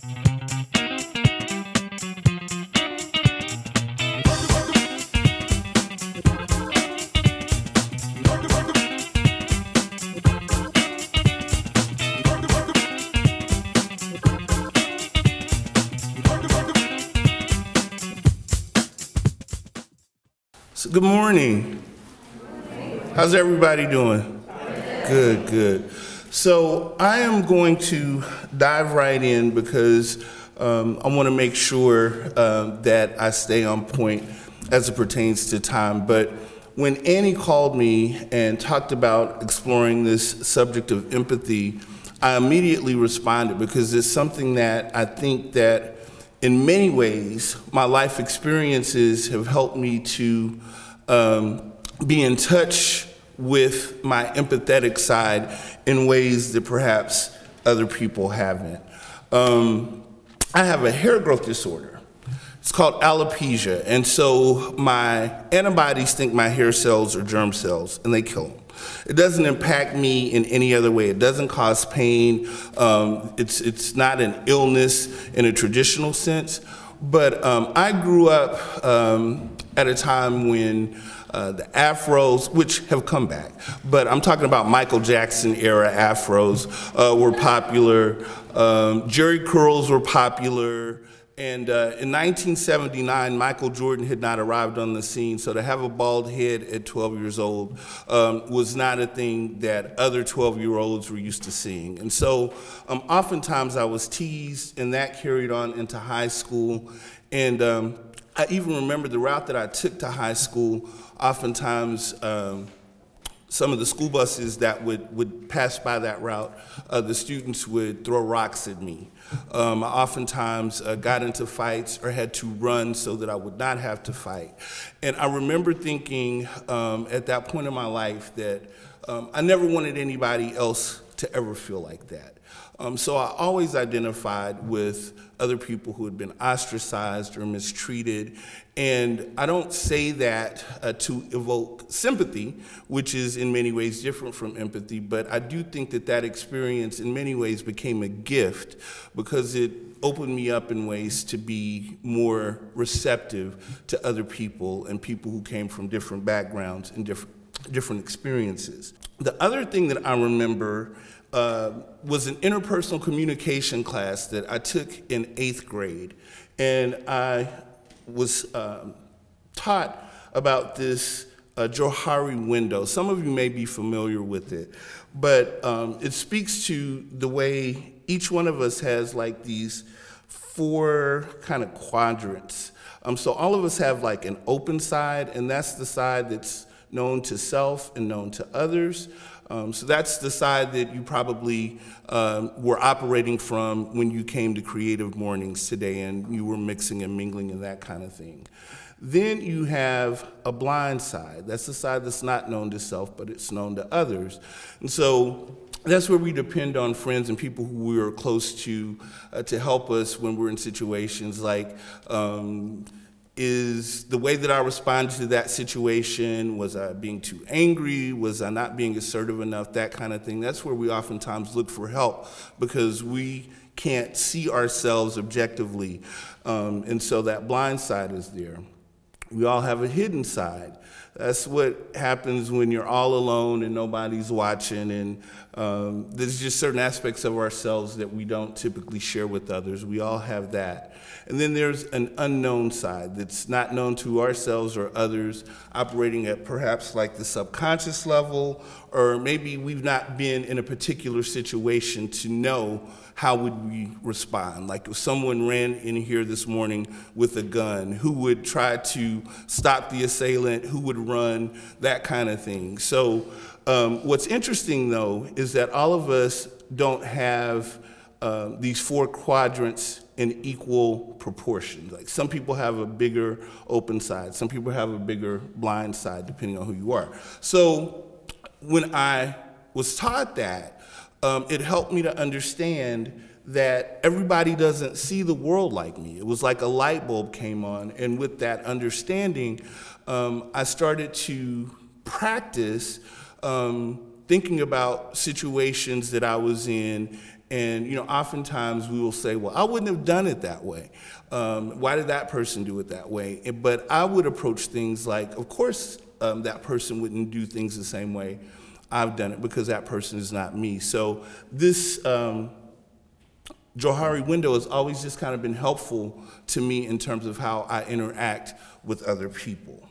So good morning. How's everybody doing? Good, good. So I am going to dive right in because I want to make sure that I stay on point as it pertains to time. But when Annie called me and talked about exploring this subject of empathy, I immediately responded because it's something that I think that in many ways, my life experiences have helped me to be in touch with my empathetic side in ways that perhaps other people haven't. I have a hair growth disorder. It's called alopecia, and so my antibodies think my hair cells are germ cells, and they kill them. It doesn't impact me in any other way. It doesn't cause pain. It's not an illness in a traditional sense. But I grew up at a time when the afros, which have come back, but I'm talking about Michael Jackson era afros were popular. Jerry curls were popular. And in 1979, Michael Jordan had not arrived on the scene, so to have a bald head at 12 years old was not a thing that other 12-year-olds were used to seeing. And so oftentimes I was teased, and that carried on into high school. And I even remember the route that I took to high school. Oftentimes, some of the school buses that would pass by that route, the students would throw rocks at me. I oftentimes got into fights or had to run so that I would not have to fight. And I remember thinking at that point in my life that I never wanted anybody else to ever feel like that. So I always identified with other people who had been ostracized or mistreated. And I don't say that to evoke sympathy, which is in many ways different from empathy, but I do think that that experience in many ways became a gift because it opened me up in ways to be more receptive to other people and people who came from different backgrounds and different experiences. The other thing that I remember was an interpersonal communication class that I took in 8th grade. And I was taught about this Johari Window. Some of you may be familiar with it, but it speaks to the way each one of us has like these 4 kind of quadrants. So all of us have like an open side, and that's the side that's known to self and known to others. So that's the side that you probably were operating from when you came to Creative Mornings today and you were mixing and mingling and that kind of thing. Then you have a blind side. That's the side that's not known to self, but it's known to others. And so that's where we depend on friends and people who we are close to help us when we're in situations like, is the way that I responded to that situation, was I being too angry, was I not being assertive enough, that kind of thing. That's where we oftentimes look for help because we can't see ourselves objectively. And so that blind side is there. We all have a hidden side. That's what happens when you're all alone and nobody's watching, and there's just certain aspects of ourselves that we don't typically share with others. We all have that. And then there's an unknown side that's not known to ourselves or others, operating at perhaps like the subconscious level, or maybe we've not been in a particular situation to know how would we respond. Like if someone ran in here this morning with a gun, who would try to stop the assailant, who would run, that kind of thing. So what's interesting though is that all of us don't have these 4 quadrants in equal proportion. Like some people have a bigger open side, some people have a bigger blind side, depending on who you are. So when I was taught that, it helped me to understand that everybody doesn't see the world like me. It was like a light bulb came on, and with that understanding, I started to practice thinking about situations that I was in And oftentimes we will say, well, I wouldn't have done it that way. Why did that person do it that way? But I would approach things like, of course, that person wouldn't do things the same way I've done it, because that person is not me. So this Johari Window has always just kind of been helpful to me in terms of how I interact with other people.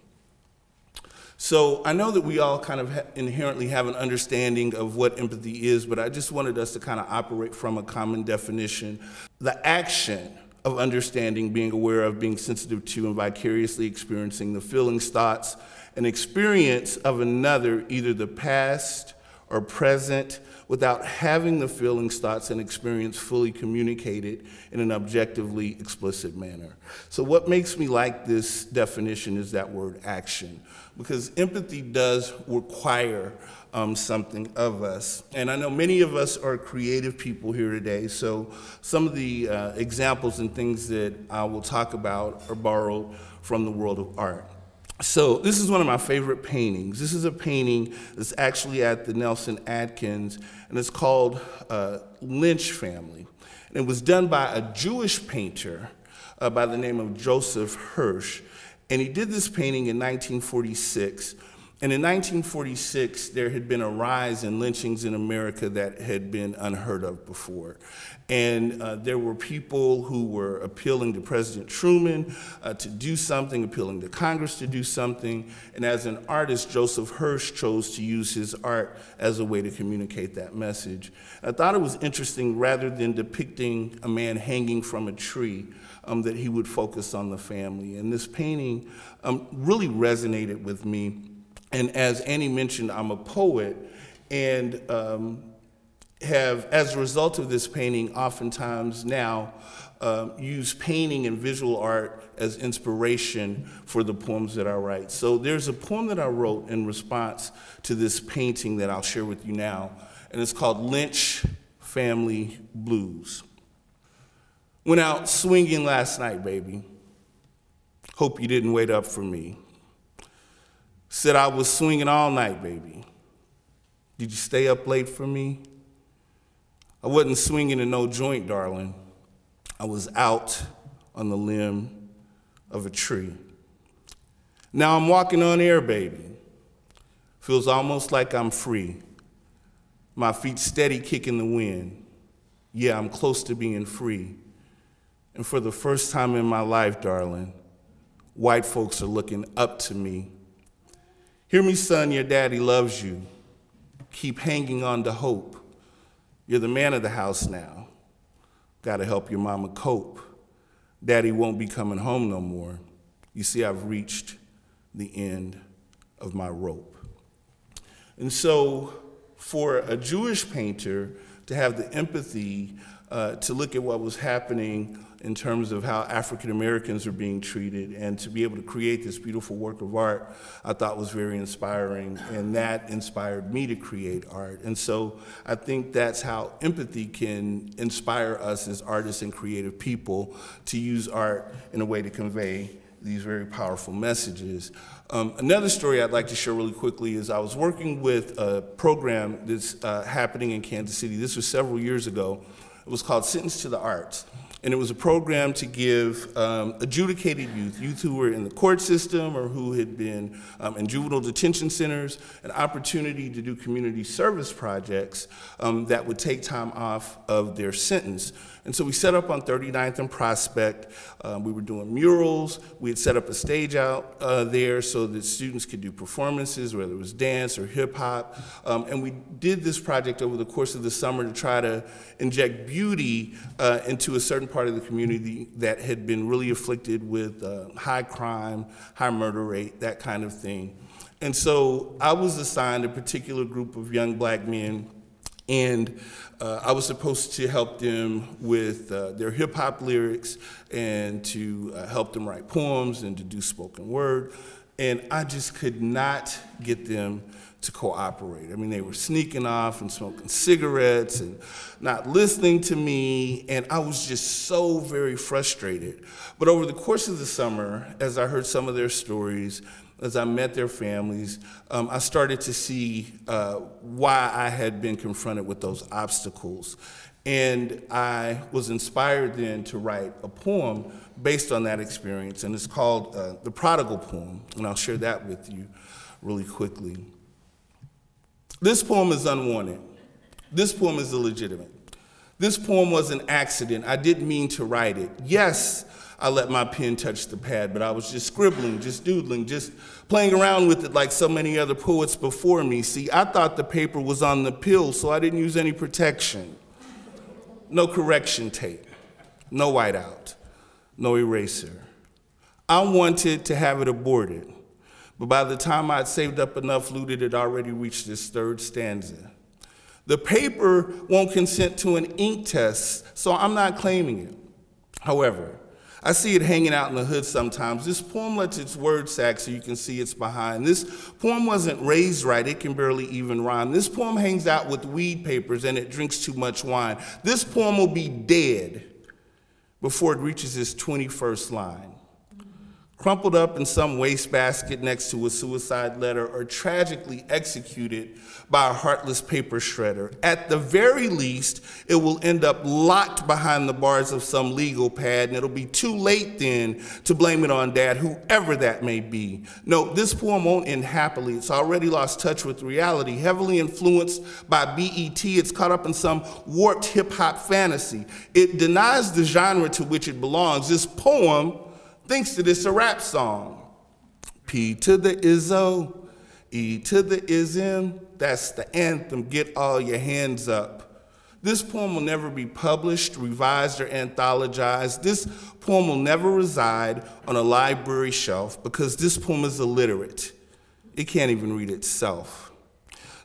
So I know that we all kind of inherently have an understanding of what empathy is, but I just wanted us to kind of operate from a common definition. The action of understanding, being aware of, being sensitive to, and vicariously experiencing the feelings, thoughts, and experience of another, either the past or present, without having the feelings, thoughts, and experience fully communicated in an objectively explicit manner. So what makes me like this definition is that word action, because empathy does require something of us. And I know many of us are creative people here today, so some of the examples and things that I will talk about are borrowed from the world of art. So this is one of my favorite paintings. This is a painting that's actually at the Nelson Atkins, and it's called Lynch Family. And it was done by a Jewish painter by the name of Joseph Hirsch. And he did this painting in 1946. And in 1946, there had been a rise in lynchings in America that had been unheard of before. And there were people who were appealing to President Truman to do something, appealing to Congress to do something. And as an artist, Joseph Hirsch chose to use his art as a way to communicate that message. I thought it was interesting, rather than depicting a man hanging from a tree, that he would focus on the family. And this painting really resonated with me. And as Annie mentioned, I'm a poet, and have, as a result of this painting, oftentimes now use painting and visual art as inspiration for the poems that I write. So there's a poem that I wrote in response to this painting that I'll share with you now, and it's called Lynch Family Blues. Went out swinging last night, baby. Hope you didn't wait up for me. Said I was swinging all night, baby. Did you stay up late for me? I wasn't swinging in no joint, darling. I was out on the limb of a tree. Now I'm walking on air, baby. Feels almost like I'm free. My feet steady kicking the wind. Yeah, I'm close to being free. And for the first time in my life, darling, white folks are looking up to me. Hear me, son, your daddy loves you. Keep hanging on to hope. You're the man of the house now. Gotta help your mama cope. Daddy won't be coming home no more. You see, I've reached the end of my rope. And so for a Jewish painter to have the empathy to look at what was happening in terms of how African Americans are being treated, and to be able to create this beautiful work of art, I thought was very inspiring, and that inspired me to create art. And so I think that's how empathy can inspire us as artists and creative people to use art in a way to convey these very powerful messages. Another story I'd like to share really quickly is I was working with a program that's happening in Kansas City. This was several years ago. It was called Sentenced to the Arts. And it was a program to give adjudicated youth who were in the court system or who had been in juvenile detention centers, an opportunity to do community service projects that would take time off of their sentence. And so we set up on 39th and Prospect. We were doing murals. We had set up a stage out there so that students could do performances, whether it was dance or hip hop. And we did this project over the course of the summer to try to inject beauty into a certain part of the community that had been really afflicted with high crime, high murder rate, that kind of thing. And so I was assigned a particular group of young black men, and I was supposed to help them with their hip hop lyrics and to help them write poems and to do spoken word. And I just could not get them to cooperate. I mean, they were sneaking off and smoking cigarettes and not listening to me, and I was just so very frustrated. But over the course of the summer, as I heard some of their stories, as I met their families, I started to see why I had been confronted with those obstacles. And I was inspired then to write a poem based on that experience, and it's called The Prodigal Poem, and I'll share that with you really quickly. This poem is unwanted. This poem is illegitimate. This poem was an accident. I didn't mean to write it. Yes, I let my pen touch the pad, but I was just scribbling, just doodling, just playing around with it like so many other poets before me. See, I thought the paper was on the pill, so I didn't use any protection. No correction tape, no whiteout, no eraser. I wanted to have it aborted, but by the time I'd saved up enough loot, it had already reached its third stanza. The paper won't consent to an ink test, so I'm not claiming it. However, I see it hanging out in the hood sometimes. This poem lets its word sag so you can see it's behind. This poem wasn't raised right, it can barely even rhyme. This poem hangs out with weed papers and it drinks too much wine. This poem will be dead before it reaches its 21st line. Crumpled up in some wastebasket next to a suicide letter, or tragically executed by a heartless paper shredder. At the very least, it will end up locked behind the bars of some legal pad, and it'll be too late then to blame it on dad, whoever that may be. No, this poem won't end happily. It's already lost touch with reality. Heavily influenced by BET, it's caught up in some warped hip-hop fantasy. It denies the genre to which it belongs. This poem thinks that it's a rap song. P to the Izzo, E to the ism, that's the anthem, get all your hands up. This poem will never be published, revised, or anthologized. This poem will never reside on a library shelf because this poem is illiterate. It can't even read itself.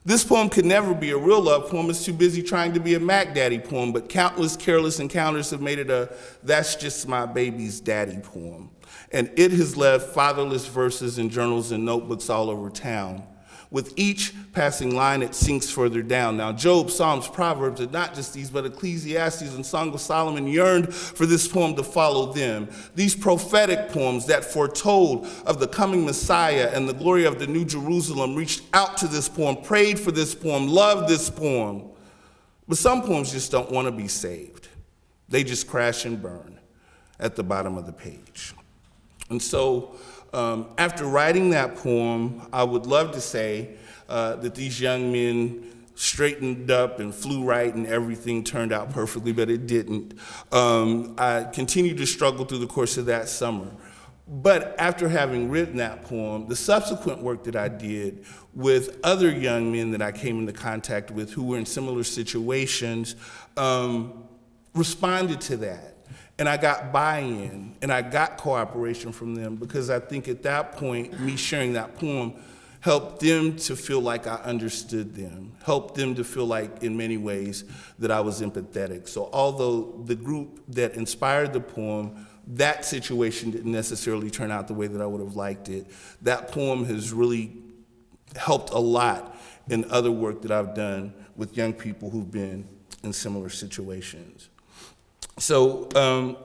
This poem could never be a real love poem. It's too busy trying to be a Mac Daddy poem, but countless careless encounters have made it a that's just my baby's daddy poem. And it has left fatherless verses in journals and notebooks all over town. With each passing line, it sinks further down. Now, Job, Psalms, Proverbs, and not just these, but Ecclesiastes and Song of Solomon yearned for this poem to follow them. These prophetic poems that foretold of the coming Messiah and the glory of the New Jerusalem reached out to this poem, prayed for this poem, loved this poem. But some poems just don't want to be saved. They just crash and burn at the bottom of the page. And so, after writing that poem, I would love to say that these young men straightened up and flew right and everything turned out perfectly, but it didn't. I continued to struggle through the course of that summer. But after having written that poem, the subsequent work that I did with other young men that I came into contact with who were in similar situations responded to that. And I got buy-in, and I got cooperation from them because I think at that point, me sharing that poem helped them to feel like I understood them, helped them to feel like, in many ways, that I was empathetic. So although the group that inspired the poem, that situation didn't necessarily turn out the way that I would have liked it, that poem has really helped a lot in other work that I've done with young people who've been in similar situations. So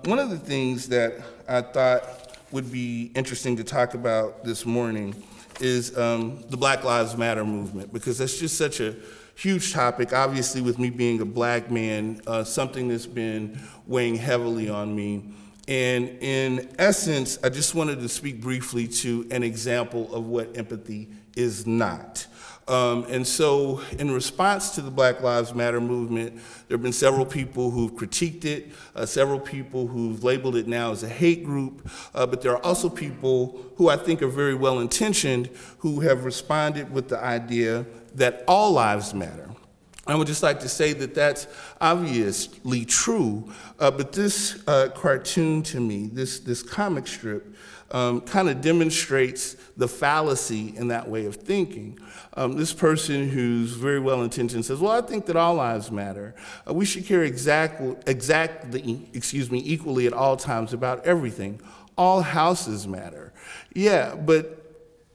one of the things that I thought would be interesting to talk about this morning is the Black Lives Matter movement, because that's just such a huge topic. Obviously, with me being a black man, something that's been weighing heavily on me. And in essence, I just wanted to speak briefly to an example of what empathy is not. And so in response to the Black Lives Matter movement, there have been several people who've critiqued it, several people who've labeled it now as a hate group, but there are also people who I think are very well-intentioned who have responded with the idea that all lives matter. I would just like to say that that's obviously true, but this cartoon to me, this comic strip, kind of demonstrates the fallacy in that way of thinking. This person who's very well-intentioned says, well, I think that all lives matter. We should care equally at all times about everything. All houses matter. Yeah, but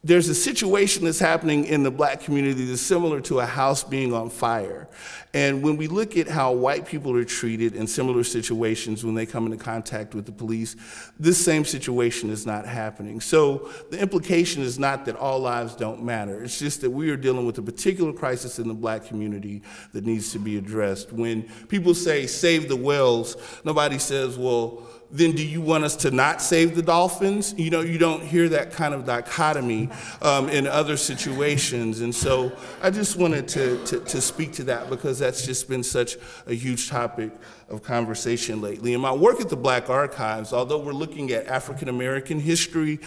there's a situation that's happening in the black community that's similar to a house being on fire. And when we look at how white people are treated in similar situations when they come into contact with the police, this same situation is not happening. So the implication is not that all lives don't matter. It's just that we are dealing with a particular crisis in the black community that needs to be addressed. When people say, save the whales, nobody says, well, then do you want us to not save the dolphins? You know, you don't hear that kind of dichotomy in other situations. And so I just wanted to speak to that because that's just been such a huge topic of conversation lately. In my work at the Black Archives, although we're looking at African American history,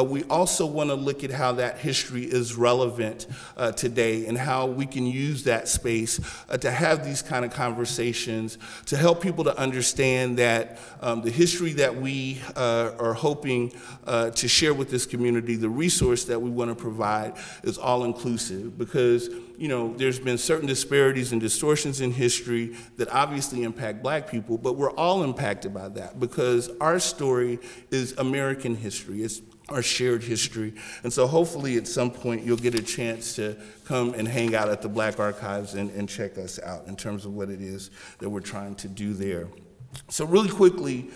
we also want to look at how that history is relevant today and how we can use that space to have these kind of conversations to help people to understand that the history that we are hoping to share with this community, the resource that we want to provide is all inclusive because there's been certain disparities and distortions in history that obviously impact black people, but we're all impacted by that because our story is American history. It's our shared history. And so hopefully at some point you'll get a chance to come and hang out at the Black Archives and check us out in terms of what it is that we're trying to do there. So really quickly,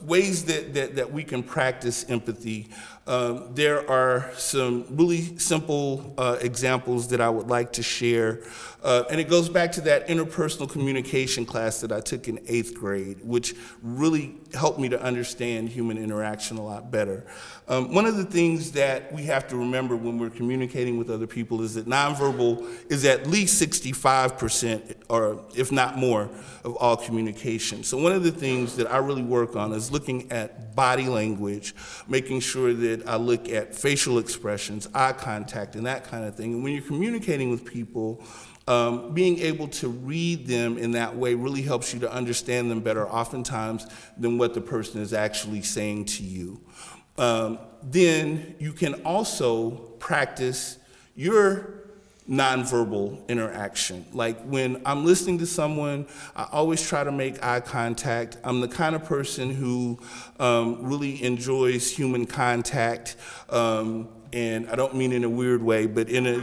ways that we can practice empathy. There are some really simple examples that I would like to share. And it goes back to that interpersonal communication class that I took in 8th grade, which really helped me to understand human interaction a lot better. One of the things that we have to remember when we're communicating with other people is that nonverbal is at least 65%, or if not more, of all communication. So one of the things that I really work on is looking at body language, making sure that I look at facial expressions, eye contact, and that kind of thing. And when you're communicating with people, being able to read them in that way really helps you to understand them better oftentimes than what the person is actually saying to you. Then you can also practice your nonverbal interaction. Like when I'm listening to someone, I always try to make eye contact. I'm the kind of person who really enjoys human contact. And I don't mean in a weird way, but in a,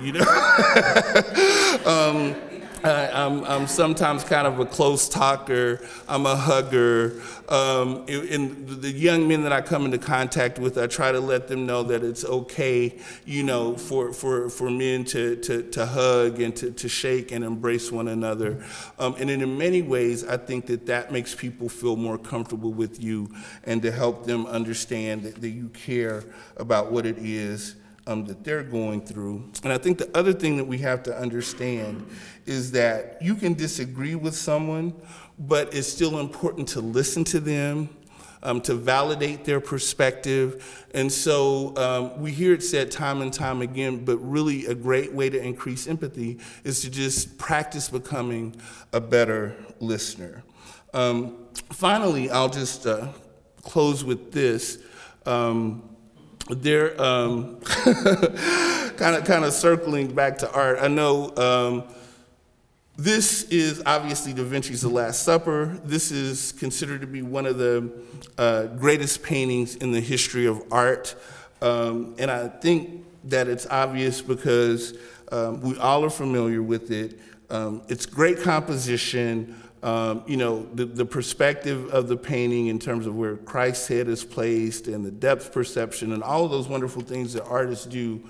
I'm sometimes kind of a close talker. I'm a hugger. And the young men that I come into contact with, I try to let them know that it's okay, for men to hug and to shake and embrace one another. And in many ways, I think that makes people feel more comfortable with you and to help them understand that you care about what it is that they're going through. And I think the other thing that we have to understand is that you can disagree with someone, but it's still important to listen to them, to validate their perspective. And so we hear it said time and time again, but really a great way to increase empathy is to just practice becoming a better listener. Finally, I'll just close with this. They're kind of circling back to art. I know this is obviously Da Vinci's The Last Supper. This is considered to be one of the greatest paintings in the history of art. And I think that it's obvious because we all are familiar with it. It's great composition. The perspective of the painting in terms of where Christ's head is placed and the depth perception and all of those wonderful things that artists do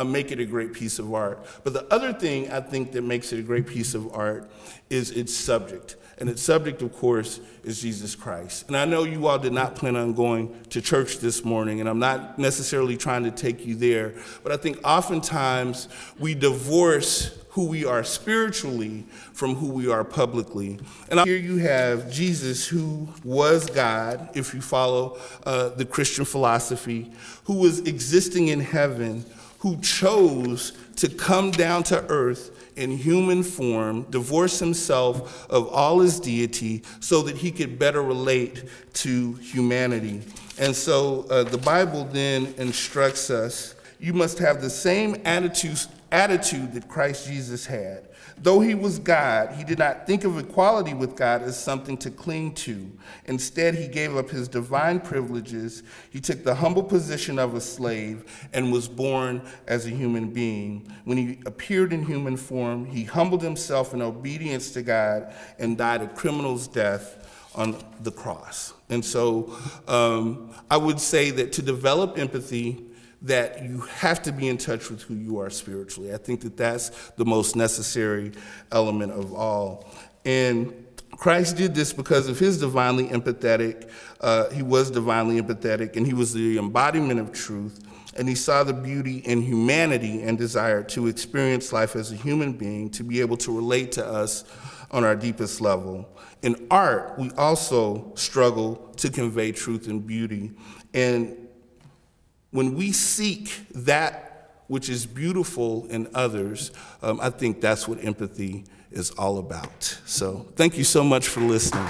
make it a great piece of art. But the other thing I think that makes it a great piece of art is its subject. And its subject, of course, is Jesus Christ. And I know you all did not plan on going to church this morning, and I'm not necessarily trying to take you there, but I think oftentimes we divorce who we are spiritually from who we are publicly. And here you have Jesus, who was God, if you follow the Christian philosophy, who was existing in heaven, who chose to come down to earth in human form, divorce himself of all his deity so that he could better relate to humanity. And so the Bible then instructs us, you must have the same attitude attitude that Christ Jesus had. Though he was God, he did not think of equality with God as something to cling to. Instead, he gave up his divine privileges. He took the humble position of a slave and was born as a human being. When he appeared in human form, he humbled himself in obedience to God and died a criminal's death on the cross. And so I would say that to develop empathy, that you have to be in touch with who you are spiritually. I think that that's the most necessary element of all. And Christ did this because of his divinely empathetic, he was divinely empathetic, and he was the embodiment of truth, and he saw the beauty in humanity and desired to experience life as a human being, to be able to relate to us on our deepest level. In art, we also struggle to convey truth and beauty, and when we seek that which is beautiful in others, I think that's what empathy is all about. So thank you so much for listening.